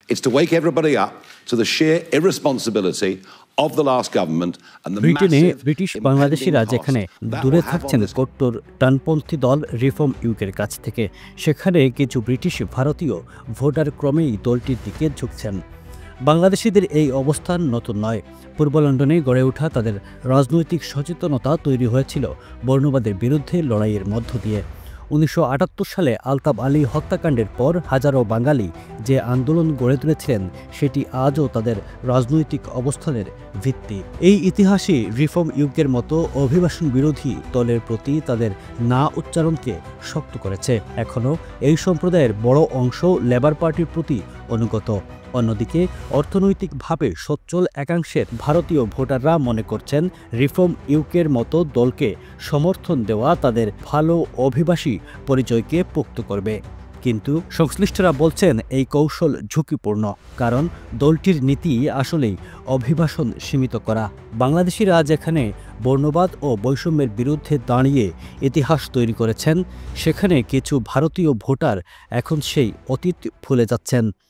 It's to wake everybody up to the sheer irresponsibility of the last government and the ব্রিটেনে massive British impending বাংলাদেশিরা cost যেখানে that দূরে will have থাকছেন on this কট্টর ডানপন্থী দল রিফর্ম ইউকের কাছ থেকে, সেখানে কিছু ব্রিটিশ ভারতীয় ভোটার ক্রমেই দলটির দিকে ঝুঁকছেন। বাংলাদেশিদের এই অবস্থান নতুন নয়। পূর্ব লন্ডনে গড়ে ওঠা তাদের রাজনৈতিক সচেতনতা তৈরি হয়েছিল বর্ণবাদের বিরুদ্ধে লড়াইয়ের মধ্য দিয়ে। 1978 সালে আলতাফ আলী হত্যাকাণ্ডের পর হাজারো বাঙালি যে আন্দোলন গড়ে তুলেছিলেন, সেটি আজও তাদের রাজনৈতিক অবস্থানের ভিত্তি। এই ইতিহাসই রিফর্ম ইউকের মতো অভিবাসন বিরোধী দলের প্রতি তাদের না উচ্চারণকে শক্ত করেছে। এখনও এই সম্প্রদায়ের বড় অংশ লেবার পার্টির প্রতি অনুগত। অন্যদিকে অর্থনৈতিকভাবে সচ্ছল একাংশের ভারতীয় ভোটাররা মনে করছেন রিফর্ম ইউকের মতো দলকে সমর্থন দেওয়া তাদের ভালো অভিবাসী পরিচয়কে পোক্ত করবে। কিন্তু সংশ্লিষ্টরা বলছেন এই কৌশল ঝুঁকিপূর্ণ, কারণ দলটির নীতি আসলেই অভিবাসন সীমিত করা। বাংলাদেশিরা যেখানে বর্ণবাদ ও বৈষম্যের বিরুদ্ধে দাঁড়িয়ে ইতিহাস তৈরি করেছেন, সেখানে কিছু ভারতীয় ভোটার এখন সেই অতীত ভুলে যাচ্ছেন।